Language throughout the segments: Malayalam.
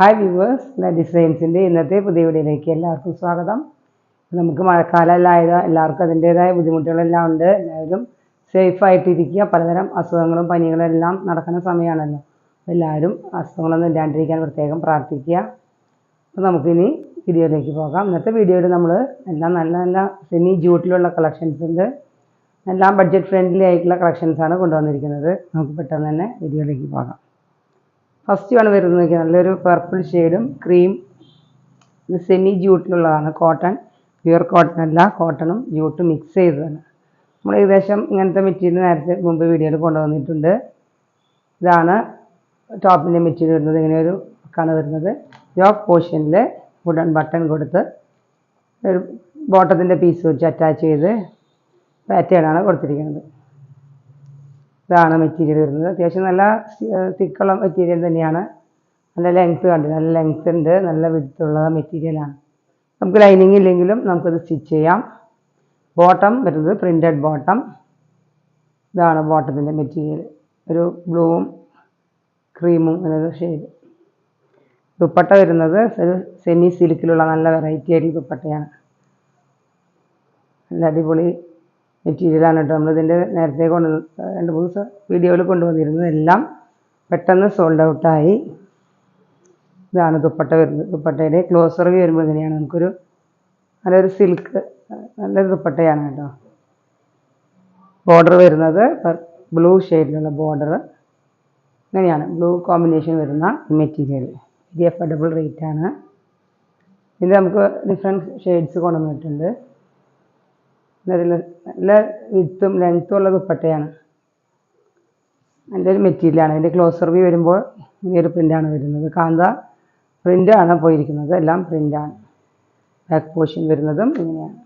ഹായ് വ്യൂവേഴ്സ്, ഡിസൈൻസിൻ്റെ ഇന്നത്തെ പുതിയ വീഡിയോയിലേക്ക് എല്ലാവർക്കും സ്വാഗതം. നമുക്ക് മഴക്കാലമെല്ലാം എല്ലാവർക്കും അതിൻ്റേതായ ബുദ്ധിമുട്ടുകളെല്ലാം ഉണ്ട്. എല്ലാവരും സേഫായിട്ടിരിക്കുക. പലതരം അസുഖങ്ങളും പനികളും എല്ലാം നടക്കുന്ന സമയമാണല്ലോ. എല്ലാവരും അസുഖങ്ങളൊന്നും ഇല്ലാണ്ടിരിക്കാൻ പ്രത്യേകം പ്രാർത്ഥിക്കുക. അപ്പോൾ നമുക്കിനി വീഡിയോയിലേക്ക് പോകാം. ഇന്നത്തെ വീഡിയോയിൽ നമ്മൾ എല്ലാം നല്ല നല്ല സെമി ജൂട്ടിലുള്ള കളക്ഷൻസ് ഉണ്ട്. എല്ലാം ബഡ്ജറ്റ് ഫ്രണ്ട്ലി ആയിട്ടുള്ള കളക്ഷൻസാണ് കൊണ്ടുവന്നിരിക്കുന്നത്. നമുക്ക് പെട്ടെന്ന് തന്നെ വീഡിയോയിലേക്ക് പോകാം. ഫസ്റ്റ് ആണ് വരുന്നത് നല്ലൊരു പർപ്പിൾ ഷെയ്ഡും ക്രീം. ഇത് സെമി ജൂട്ടിലുള്ളതാണ്. കോട്ടൺ, പ്യുവർ കോട്ടൺ അല്ല, കോട്ടണും ജൂട്ടും മിക്സ് ചെയ്തതാണ്. നമ്മൾ ഏകദേശം ഇങ്ങനത്തെ മെറ്റീരിയൽ നേരത്തെ മുമ്പ് വീഡിയോയിൽ കൊണ്ടുവന്നിട്ടുണ്ട്. ഇതാണ് ടോപ്പിൻ്റെ മെറ്റീരിയൽ വരുന്നത്. ഇങ്ങനെ ഒരു ആണ് വരുന്നത്. യോക്ക് പോർഷനിൽ വുഡൻ ബട്ടൺ കൊടുത്ത് ഒരു ബോട്ടത്തിൻ്റെ പീസ് വെച്ച് അറ്റാച്ച് ചെയ്ത് പാറ്റേൺ ആണ് കൊടുത്തിരിക്കുന്നത്. ഇതാണ് മെറ്റീരിയൽ വരുന്നത്. അത്യാവശ്യം നല്ല തിക്കുള്ള മെറ്റീരിയൽ തന്നെയാണ്. നല്ല ലെങ്ത്ത് കണ്ടില്ല, നല്ല ലെങ്ത്ത് ഉണ്ട്, നല്ല വിഡ്ത്തുള്ള മെറ്റീരിയലാണ്. നമുക്ക് ലൈനിങ് ഇല്ലെങ്കിലും നമുക്കത് സ്റ്റിച്ച് ചെയ്യാം. ബോട്ടം വരുന്നത് പ്രിൻറ്റഡ് ബോട്ടം. ഇതാണ് ബോട്ടത്തിൻ്റെ മെറ്റീരിയൽ. ഒരു ബ്ലൂവും ക്രീമും എന്നൊരു ഷെയ്ഡ്. ദുപ്പട്ട വരുന്നത് ഒരു സെമി സിൽക്കിലുള്ള നല്ല വെറൈറ്റി ആയിട്ടുള്ള ദുപ്പട്ടയാണ്. നല്ല അടിപൊളി മെറ്റീരിയലാണ് കേട്ടോ. നമ്മളിതിൻ്റെ നേരത്തെ 2-3 വീഡിയോയിൽ കൊണ്ടുവന്നിരുന്നത്. എല്ലാം പെട്ടെന്ന് സോൾഡ് ഔട്ടായി. ഇതാണ് ദുപ്പട്ട വരുന്നത്. ദുപ്പട്ടയുടെ ക്ലോസർ വ്യൂ വരുമ്പോൾ ഇങ്ങനെയാണ്. നമുക്കൊരു നല്ലൊരു സിൽക്ക് നല്ലൊരു ദുപ്പട്ടയാണ് കേട്ടോ. ബോർഡർ വരുന്നത് ബ്ലൂ ഷെയ്ഡിലുള്ള ബോർഡർ. ഇങ്ങനെയാണ് ബ്ലൂ കോമ്പിനേഷൻ വരുന്ന മെറ്റീരിയൽ. ഇത് അഫോർഡബിൾ റേറ്റാണ്. ഇതിൽ നമുക്ക് ഡിഫറെൻറ്റ് ഷെയ്ഡ്സ് കൊണ്ടുവന്നിട്ടുണ്ട്. നല്ല വിഡ്ത്തും ലെങ്ത്തും ഉള്ള ദുപ്പട്ടയാണ്. നല്ലൊരു മെറ്റീരിയലാണ്. ഇതിൻ്റെ ക്ലോസർ വ്യൂ വരുമ്പോൾ ഇങ്ങനെയൊരു പ്രിൻ്റാണ് വരുന്നത്. കാന്ത പ്രിൻ്റാണ് പോയിരിക്കുന്നത്. എല്ലാം പ്രിൻ്റാണ്. ബാക്ക് പോർഷൻ വരുന്നതും ഇങ്ങനെയാണ്.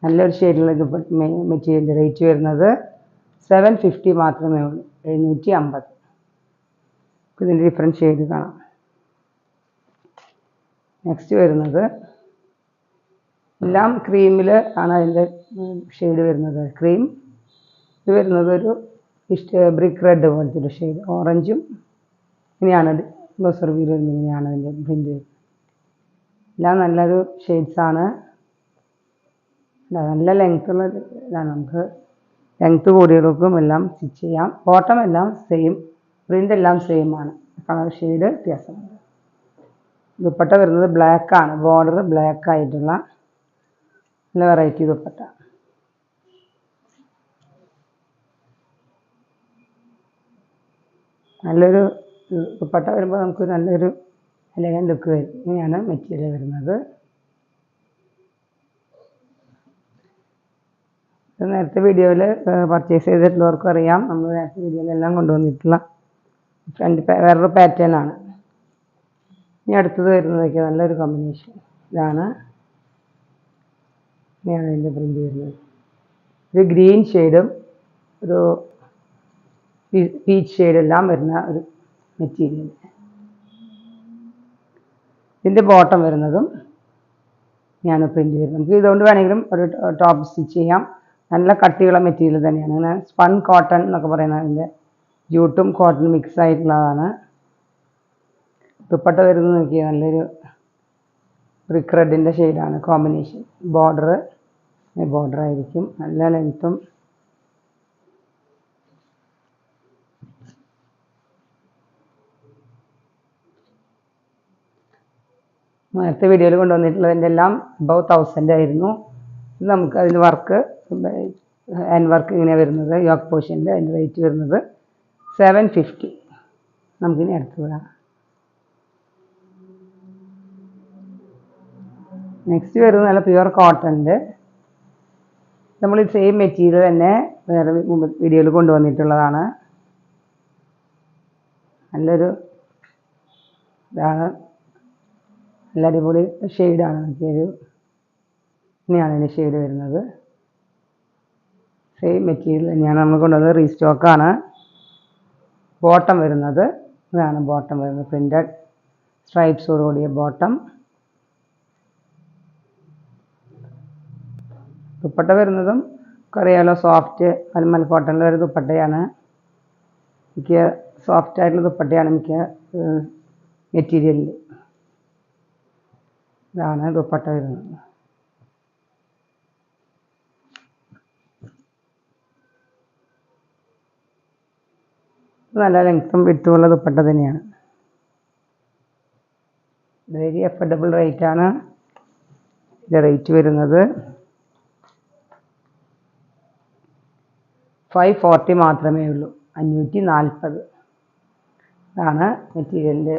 നല്ലൊരു ഷെയ്ഡിലുള്ള മെറ്റീരിയലിൻ്റെ റേറ്റ് വരുന്നത് 750 മാത്രമേ ഉള്ളൂ. 750. ഇതിൻ്റെ ഡിഫറെൻറ്റ് ഷെയ്ഡ് കാണാം. നെക്സ്റ്റ് വരുന്നത് എല്ലാം ക്രീമിൽ ആണ് അതിൻ്റെ ഷെയ്ഡ് വരുന്നത്. ക്രീം. ഇത് വരുന്നത് ഒരു ബ്രിക്ക് റെഡ് പോലത്തെ ഒരു ഷെയ്ഡ്. ഓറഞ്ചും ഇങ്ങനെയാണ് ഗ്ലോസർ വ്യൂ വരുന്നത്. ഇങ്ങനെയാണ് അതിൻ്റെ പ്രിൻ്റ്. എല്ലാം നല്ലൊരു ഷെയ്ഡ്സാണ്. നല്ല ലെങ്ത്തുള്ള ഇതാണ്. നമുക്ക് ലെങ്ത്ത് കൂടിയവർക്കും എല്ലാം സ്റ്റിച്ച് ചെയ്യാം. ബോട്ടം എല്ലാം സെയിം, പ്രിൻ്റ് എല്ലാം സെയിം ആണ്. കളർ ഷെയ്ഡ് വ്യത്യാസമുണ്ട്. ദുപ്പട്ട വരുന്നത് ബ്ലാക്കാണ്. ബോർഡർ ബ്ലാക്ക് ആയിട്ടുള്ള നല്ല വെറൈറ്റി ദുപ്പട്ട. നല്ലൊരു ദുപ്പട്ട വരുമ്പോൾ നമുക്ക് നല്ലൊരു എലഗൻ്റ് ലുക്ക് വരും. ഇങ്ങനെയാണ് മെറ്റീരിയൽ വരുന്നത്. നേരത്തെ വീഡിയോയിൽ പർച്ചേസ് ചെയ്തിട്ടുള്ളവർക്കും അറിയാം. നമ്മൾ നേരത്തെ വീഡിയോയിലെല്ലാം കൊണ്ടുവന്നിട്ടുള്ള വേറൊരു പാറ്റേൺ ആണ്. ഇനി അടുത്തത് വരുന്നതൊക്കെ നല്ലൊരു കോമ്പിനേഷൻ. ഇതാണ് ഇങ്ങനെയാണ് ഇതിൻ്റെ പ്രിൻ്റ് വരുന്നത്. ഒരു ഗ്രീൻ ഷെയ്ഡും ഒരു പീച്ച് ഷെയ്ഡെല്ലാം വരുന്ന ഒരു മെറ്റീരിയൽ. ഇതിൻ്റെ ബോട്ടം വരുന്നതും ഇങ്ങനെയാണ് പ്രിൻ്റ് വരുന്നത്. നമുക്ക് ഇതുകൊണ്ട് വേണമെങ്കിലും ഒരു ടോപ്പ് സ്റ്റിച്ച് ചെയ്യാം. നല്ല കട്ടിയുള്ള മെറ്റീരിയൽ തന്നെയാണ്. അങ്ങനെ സ്പൺ കോട്ടൺ എന്നൊക്കെ പറയുന്നത് അതിൻ്റെ ജൂട്ടും കോട്ടണും മിക്സ് ആയിട്ടുള്ളതാണ്. ദുപ്പട്ട വരുന്നത് നോക്കിയാൽ നല്ലൊരു ബ്രിക്ക് റെഡിൻ്റെ ഷെയ്ഡാണ് കോമ്പിനേഷൻ. ബോർഡർ ആയിരിക്കും. നല്ല ലെങ്ത്തും നേരത്തെ വീഡിയോയിൽ കൊണ്ടുവന്നിട്ടുള്ളതിൻ്റെ എല്ലാം അബവ് 1000 ആയിരുന്നു. ഇത് നമുക്ക് അതിന് വർക്ക് ഹാൻഡ് വർക്ക് ഇങ്ങനെ വരുന്നത്. യോക്ക് പോർഷനിൽ അതിൻ്റെ റേറ്റ് വരുന്നത് 750. നമുക്കിനി അടുത്ത് വിടാം. നെക്സ്റ്റ് വരുന്നത് നല്ല പ്യുവർ കോട്ടണിൽ നമ്മൾ ഈ സെയിം മെറ്റീരിയൽ തന്നെ വേറെ വീഡിയോയിൽ കൊണ്ടുവന്നിട്ടുള്ളതാണ്. നല്ലൊരു ഇതാണ്. നല്ല അടിപൊളി ഷെയ്ഡാണ്. നമുക്കൊരു ഇങ്ങനെയാണ് ഇതിൻ്റെ ഷെയ്ഡ് വരുന്നത്. സെയിം മെറ്റീരിയൽ തന്നെയാണ് നമ്മൾ കൊണ്ടുവന്നത്. റീസ്റ്റോക്കാണ്. ബോട്ടം വരുന്നത് ഇതാണ്. ബോട്ടം വരുന്നത് പ്രിൻ്റഡ് സ്ട്രൈപ്സോട് കൂടിയ ബോട്ടം. ദുപ്പട്ട വരുന്നതും അറിയാലോ, സോഫ്റ്റ് മൽമൽ കോട്ടണിൽ ഒരു ദുപ്പട്ടയാണ്. എനിക്ക് സോഫ്റ്റ് ആയിട്ടുള്ള ദുപ്പട്ടയാണ് എനിക്ക് മെറ്റീരിയലിൽ. ഇതാണ് ദുപ്പട്ട വരുന്നത്. നല്ല ലെങ്ത്തും വിട്ടുമുള്ള ദുപ്പട്ട തന്നെയാണ്. വെരി അഫോർഡബിൾ റേറ്റാണ് ഇതിൻ്റെ റേറ്റ് വരുന്നത്. 540 മാത്രമേ ഉള്ളൂ. 540 ഇതാണ് മെറ്റീരിയലിൻ്റെ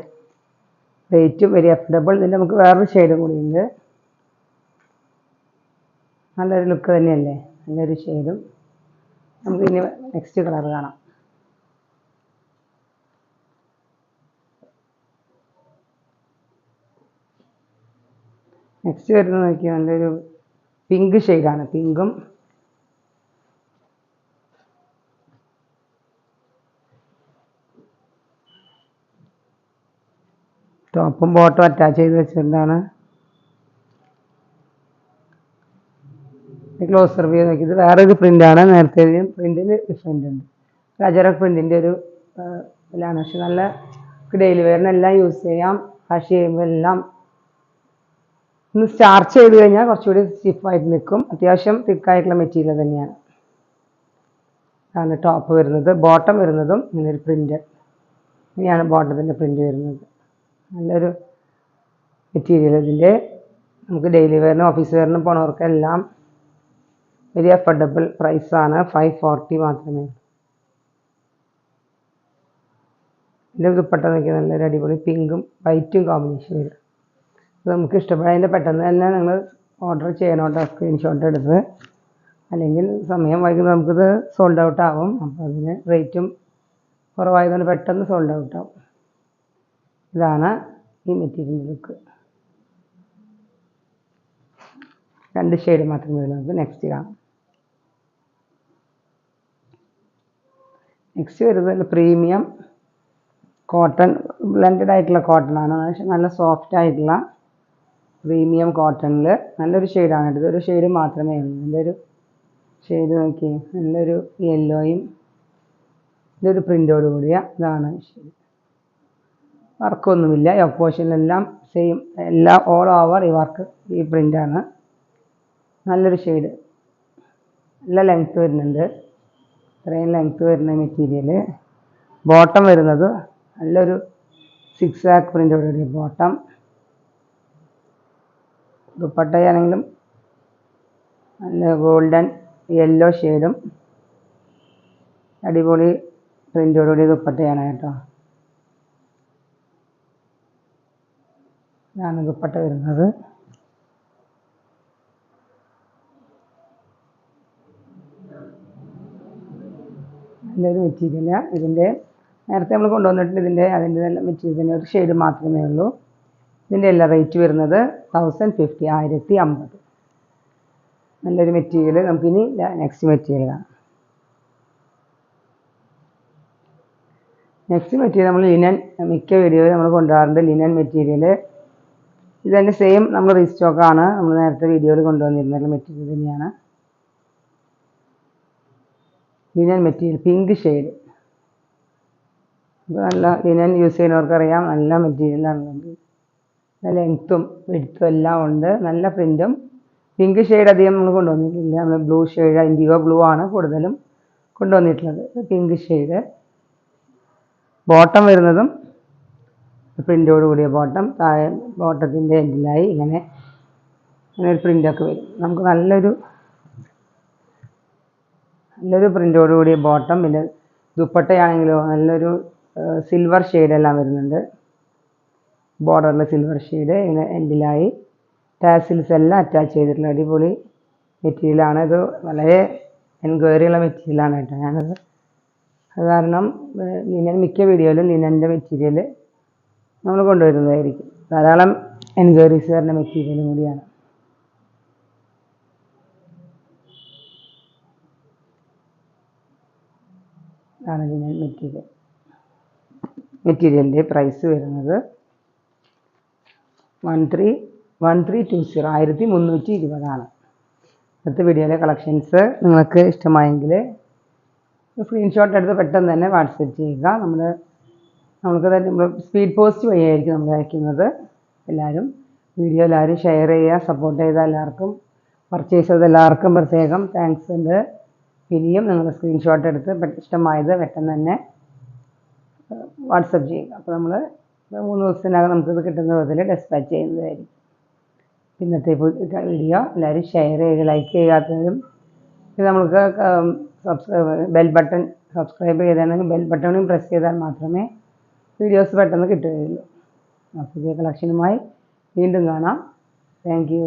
റേറ്റും വെരി അഫോർഡബിൾ. ഇതിൽ നമുക്ക് വേറൊരു ഷെയ്ഡും കൂടി ഉണ്ട്. നല്ലൊരു ലുക്ക് തന്നെയല്ലേ, നല്ലൊരു ഷെയ്ഡും. നമുക്ക് ഇനി നെക്സ്റ്റ് കളർ കാണാം. നെക്സ്റ്റ് വരുന്നത് നോക്കിയാൽ നല്ലൊരു പിങ്ക് ഷെയ്ഡാണ്. പിങ്കും ടോപ്പും ബോട്ടും അറ്റാച്ച് ചെയ്ത് വെച്ചിട്ടാണ്. ക്ലോസർ വ്യൂ നോക്കി, ഇത് വേറൊരു പ്രിൻ്റാണ്. നേരത്തെ പ്രിൻറ്റിന് ഡിഫറെൻ്റ് ഉണ്ട്. അജറക് പ്രിൻറ്റിൻ്റെ ഒരു ഇതിലാണ്. പക്ഷെ നല്ല ഡെയിലി വെയറിനെല്ലാം യൂസ് ചെയ്യാം. വാഷ് ചെയ്യുമ്പോൾ എല്ലാം ഒന്ന് സ്റ്റാർച്ച് ചെയ്ത് കഴിഞ്ഞാൽ കുറച്ചുകൂടി സ്റ്റിഫായിട്ട് നിൽക്കും. അത്യാവശ്യം തിക്കായിട്ടുള്ള മെറ്റീരിയൽ തന്നെയാണ്. ആണ് ടോപ്പ് വരുന്നത്. ബോട്ടം വരുന്നതും ഇങ്ങനൊരു പ്രിൻ്റ്. ഇങ്ങനെയാണ് ബോട്ടത്തിൻ്റെ പ്രിൻ്റ് വരുന്നത്. നല്ലൊരു മെറ്റീരിയൽ. ഇതിൻ്റെ നമുക്ക് ഡെയിലി വെയറിനും ഓഫീസ് വെയറിനും പോണവർക്കെല്ലാം വെരി അഫോർഡബിൾ പ്രൈസാണ്. 540 മാത്രമേ. ഇതിൻ്റെ ദുപ്പട്ട നോക്കിയാൽ നല്ലൊരു അടിപൊളി പിങ്കും വൈറ്റും കോമ്പിനേഷൻ വരും. അത് നമുക്ക് ഇഷ്ടപ്പെട്ടതിൻ്റെ പെട്ടെന്ന് തന്നെ നിങ്ങൾ ഓർഡർ ചെയ്യണോട്ടോ, സ്ക്രീൻഷോട്ട് എടുത്ത്. അല്ലെങ്കിൽ സമയം വൈകുമ്പോൾ നമുക്കിത് സോൾഡ് ഔട്ട് ആവും. അപ്പോൾ അതിന് റേറ്റും കുറവായതുകൊണ്ട് പെട്ടെന്ന് സോൾഡ് ഔട്ട് ആവും. ഇതാണ് ഈ മെറ്റീരിയൽ ലുക്ക്. 2 ഷെയ്ഡ് മാത്രമേ ഉള്ളൂ. നമുക്ക് നെക്സ്റ്റ് കാണാം. നെക്സ്റ്റ് വരുന്നത് പ്രീമിയം കോട്ടൺ, ബ്ലെൻഡഡ് ആയിട്ടുള്ള കോട്ടൺ ആണ്. നല്ല സോഫ്റ്റ് ആയിട്ടുള്ള പ്രീമിയം കോട്ടണിൽ നല്ലൊരു ഷെയ്ഡാണ്. ഇതൊരു ഷെയ്ഡ് മാത്രമേ ഉള്ളൂ. നല്ലൊരു ഷെയ്ഡ് നോക്കി, നല്ലൊരു യെല്ലോയും ഇതൊരു പ്രിൻ്റോട് കൂടിയ ഇതാണ് ഷെയ്ഡ്. വർക്കൊന്നുമില്ല. യോക്ക് പോർഷനിലെല്ലാം സെയിം, എല്ലാം ഓൾ ഓവർ ഈ വർക്ക്, ഈ പ്രിൻ്റാണ്. നല്ലൊരു ഷെയ്ഡ്. നല്ല ലെങ്ത്ത് വരുന്നുണ്ട്. ഇത്രയും ലെങ്ത്ത് വരുന്ന മെറ്റീരിയൽ. ബോട്ടം വരുന്നത് നല്ലൊരു 6 ആക്ക് പ്രിൻ്റോട് കൂടിയ ബോട്ടം. ദുപ്പട്ടയാണെങ്കിലും നല്ല ഗോൾഡൻ യെല്ലോ ഷെയ്ഡും അടിപൊളി പ്രിൻ്റോടുകൂടി ദുപ്പട്ടയാണ് കേട്ടോ. ഇതാണ് ദുപ്പട്ട വരുന്നത്. നല്ലൊരു മെറ്റീരിയലാണ്. ഇതിൻ്റെ നേരത്തെ നമ്മൾ കൊണ്ടുവന്നിട്ടുണ്ട്. അതിൻ്റെ നല്ല മെറ്റീരിയലിന് ഒരു ഷെയ്ഡ് മാത്രമേ ഉള്ളൂ. ഇതിൻ്റെ എല്ലാ റേറ്റ് വരുന്നത് 1050, 1050. നല്ലൊരു മെറ്റീരിയൽ. നമുക്കിനി നെക്സ്റ്റ് മെറ്റീരിയൽ കാണാം. നെക്സ്റ്റ് മെറ്റീരിയൽ നമ്മൾ ലിനൻ, മിക്ക വീഡിയോയിൽ നമ്മൾ കൊണ്ടുപോകാറുണ്ട് ലിനൻ മെറ്റീരിയൽ. ഇത് തന്നെ സെയിം നമ്മൾ റീസ്റ്റോക്കാണ്. നമ്മൾ നേരത്തെ വീഡിയോയിൽ കൊണ്ടുവന്നിരുന്ന മെറ്റീരിയൽ തന്നെയാണ്. Linen material pink shade. ഇത് നല്ല ലിനൻ യൂസ് ചെയ്യുന്നവർക്കറിയാം, നല്ല മെറ്റീരിയലാണ്. നല്ല ലെങ്ത്തും വിഡ്ത്തും എല്ലാം ഉണ്ട്. നല്ല പ്രിൻറ്റും. പിങ്ക് ഷെയ്ഡ് അധികം നമ്മൾ കൊണ്ടുവന്നിട്ടില്ല. നമ്മൾ ബ്ലൂ ഷെയ്ഡ്, ഇൻഡിഗോ ബ്ലൂ ആണ് കൂടുതലും കൊണ്ടുവന്നിട്ടുള്ളത്. Pink shade. ബോട്ടം വരുന്നതും പ്രിൻ്റോട് കൂടിയ ബോട്ടം. താഴെ ബോട്ടത്തിൻ്റെ എൻഡിലായി ഇങ്ങനെ ഒരു പ്രിൻ്റൊക്കെ വരും. നമുക്ക് നല്ലൊരു പ്രിൻ്റോട് കൂടിയ ബോട്ടം. പിന്നെ ദുപ്പട്ടയാണെങ്കിലോ നല്ലൊരു സിൽവർ ഷെയ്ഡെല്ലാം വരുന്നുണ്ട്. ബോർഡറിൽ സിൽവർ ഷെയ്ഡ്. ഇങ്ങനെ എൻഡിലായി ടാസിൽസ് എല്ലാം അറ്റാച്ച് ചെയ്തിട്ടുള്ള അടിപൊളി മെറ്റീരിയലാണ്. ഇത് വളരെ എൻക്വയറിയുള്ള മെറ്റീരിയലാണ് കേട്ടോ. ഞാനത് കാരണം ലിനൻ മിക്ക വീഡിയോയിലും ലിനൻ്റെ മെറ്റീരിയൽ നമ്മൾ കൊണ്ടുവരുന്നതായിരിക്കും. ധാരാളം എൻക്വയറീസ് വരുന്ന മെറ്റീരിയലും കൂടിയാണ്. ഇതാണ് ലിനൻ മെറ്റീരിയൽ. മെറ്റീരിയലിൻ്റെ പ്രൈസ് വരുന്നത് 1320, 1320 അടുത്ത വീഡിയോയിലെ കളക്ഷൻസ് നിങ്ങൾക്ക് ഇഷ്ടമായെങ്കിൽ സ്ക്രീൻഷോട്ട് എടുത്ത് പെട്ടെന്ന് തന്നെ വാട്സപ്പ് ചെയ്യുക. നമ്മൾ നമുക്ക് തന്നെ സ്പീഡ് പോസ്റ്റ് വഴിയായിരിക്കും നമ്മൾ അയക്കുന്നത്. വീഡിയോ എല്ലാവരും ഷെയർ ചെയ്യുക, സപ്പോർട്ട് ചെയ്ത എല്ലാവർക്കും, പർച്ചേസ് ചെയ്ത എല്ലാവർക്കും പ്രത്യേകം താങ്ക്സ് ഉണ്ട്. ഇനിയും നിങ്ങൾ സ്ക്രീൻഷോട്ട് എടുത്ത് ഇഷ്ടമായത് പെട്ടെന്ന് തന്നെ വാട്സപ്പ് ചെയ്യുക. അപ്പോൾ നമ്മൾ 3 ദിവസത്തിനകം നമുക്കിത് കിട്ടുന്ന വിധത്തിൽ ഡെസ്പാച്ച് ചെയ്യുന്നതായിരിക്കും. ഇന്നത്തെ വീഡിയോ എല്ലാവരും ഷെയർ ചെയ്യുക, ലൈക്ക് ചെയ്യാത്തവരും ഇത് നമുക്ക് ബെൽ ബട്ടൺ സബ്സ്ക്രൈബ് ചെയ്തിട്ടുണ്ടെങ്കിൽ ബെൽ ബട്ടണും പ്രസ് ചെയ്താൽ മാത്രമേ വീഡിയോസ് പെട്ടെന്ന് കിട്ടുകയുള്ളൂ. പുതിയ കളക്ഷനുമായി വീണ്ടും കാണാം. Thank you.